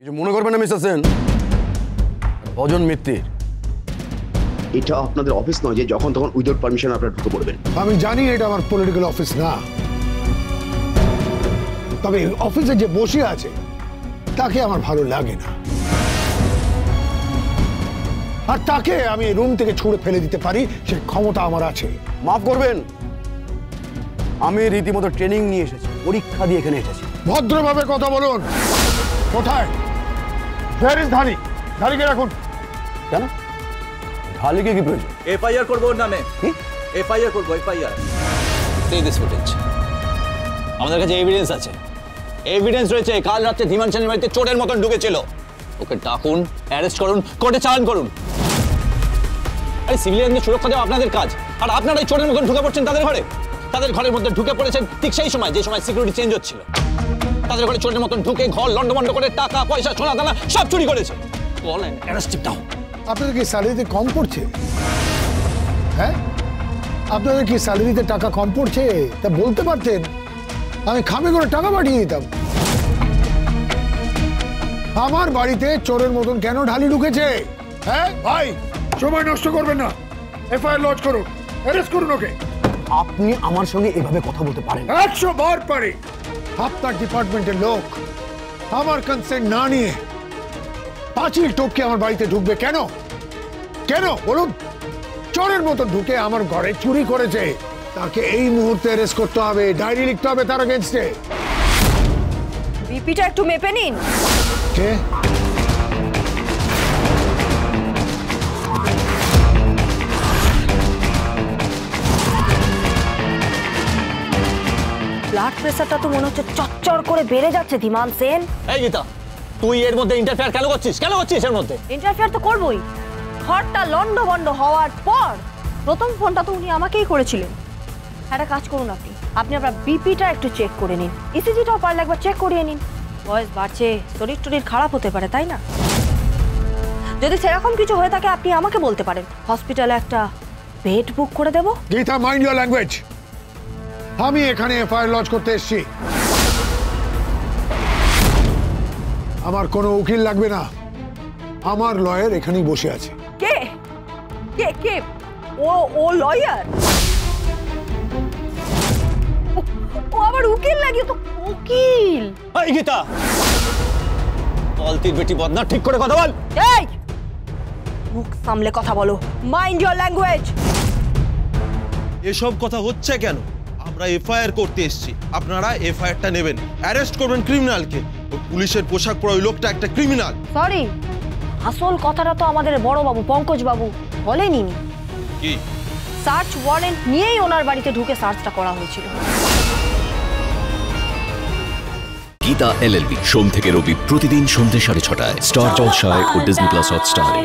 কিছু মনে করবেন না মিস্টার সেন, ভজন মিত্তির এটা আপনাদের অফিস নয় যে যখন তখন উইদাউট পারমিশন আপনারা ঢুকে পড়বেন। আমি জানি এটা আমার পলিটিক্যাল অফিস না, তবে অফিসে যে বসে আছে তাকে আমার ভালো লাগে না, আর তাকে আমি রুম থেকে ছুঁড়ে ফেলে দিতে পারি সে ক্ষমতা আমার আছে। মাফ করবেন, আমি রীতিমতো ট্রেনিং নিয়ে এসেছি, পরীক্ষা দিয়ে এখানে এসেছি। ভদ্রভাবে কথা বলুন। কোথায় ধারি? ধারিকে রাখুন। কেন ঢালিকে কি প্রয়োজন? এফআইআর করবো ওর নামে। এফআইআর করবো, এফআইআর। সেই দিস ফুটেজ আমাদের কাছে এভিডেন্স আছে, এভিডেন্স রয়েছে। কাল রাতে ধীমান সেনের বাড়িতে চোরের মতন ঢুকেছিল। ওকে ডাকুন, অ্যারেস্ট করুন, কোর্টে চালান করুন। আরে সিভিলিয়ানদের সুরক্ষা দেওয়া আপনাদের কাজ, আর আপনারা এই চোরের মতন ঢুকে পড়ছেন তাদের ঘরে। তাদের ঘরের মধ্যে ঢুকে পড়েছেন ঠিক সেই সময় যে সময় সিকিউরিটি চেঞ্জ হচ্ছিল। তাদের ঘরে চোরের মতন ঢুকে ঘর লন্ডভন্ড করে টাকা পয়সা সোনা দানা সব চুরি করেছে। বলেন অ্যারেস্ট দাও। আপনাদের কি স্যালারিতে কম পড়ছে? হ্যাঁ, আপনাদের কি স্যালারিতে টাকা কম পড়ছে? তা বলতে পারতেন, আমি খামে করে টাকা পাঠিয়ে দিতাম। আমার বাড়িতে চোরের মতন কেন ঢালি ঢুকেছে? হ্যাঁ ভাই, সময় নষ্ট করবেন না, এফআইআর লজ করুন, অ্যারেস্ট করুন ওকে। আপনি আমার সঙ্গে এভাবে কথা বলতে পারেন? 100 বার পারি। আপনার ডিপার্টমেন্টের লোক আমার কনসেন্ট না নিয়ে পাঁচিল টপকে আমার বাড়িতে ঢুকবে কেন? কেন বলুন? চোরের মতো ঢুকে আমার ঘরে চুরি করেছে, তাকে এই মুহূর্তে অ্যারেস্ট করতে হবে, ডায়েরি লিখতে হবে তার এগেইনস্টে। বিপিটা একটু মেপে নিন। কে? ব্লাড প্রেসারটা তো মনে হচ্ছে চচ্চর করে বেড়ে যাচ্ছে ধীমান সেন। এই গীতা, তুই এর মধ্যে ইন্টারফেয়ার কেন করছিস? কেন করছিস এর মধ্যে? ইন্টারফেয়ার তো করবই। ঘরটা লন্ডভন্ড হওয়ার পর প্রথম ফোনটা তো উনি আমাকেই করেছিলেন। একটা কাজ করুন, আপনি আপনার বিপিটা একটু চেক করে নিন, ইসিজিটাও পারলে একবার চেক করিয়ে নিন। বয়স বাড়ছে, শরীর টরীর খারাপ হতে পারে, তাই না? যদি সেরকম কিছু হয়ে থাকে আপনি আমাকে বলতে পারেন, হসপিটালে একটা বেড বুক করে দেব। Gita, mind your language. আমি এখানে এফআইআর লজ করতে এসেছি, আমার কোনো উকিল লাগবে না, আমার লয়ার এখানেই বসে আছে। কে কে কে? ও লয়ার? ও আবার উকিল লাগিয়ে তো উকিল। এই গীতা, বলতির বেটি বদনা, ঠিক করে কথা বল। এই মুখ সামলে কথা বলো, মাইন্ড ইওর ল্যাঙ্গুয়েজ। এসব কথা হচ্ছে কেন? আমরা এফআইআর করতে এসেছি, আপনারা এফআইআরটা নেবেন, অ্যারেস্ট করবেন ক্রিমিনালকে। ওই পুলিশের পোশাক পরা ওই লোকটা একটা ক্রিমিনাল। সরি, আসল কথাটা তো আমাদের বড় বাবু পঙ্কজ বাবু বলেনি। কি? সার্চ ওয়ারেন্ট নিয়েই ওনার বাড়িতে ঢুকে সার্চটা করা হয়েছিল। গীতা এলএলবি সোম থেকে রবি প্রতিদিন সন্ধ্যে 6:30টায় স্টার জলসায় ও ডিজনি প্লাস হটস্টারে।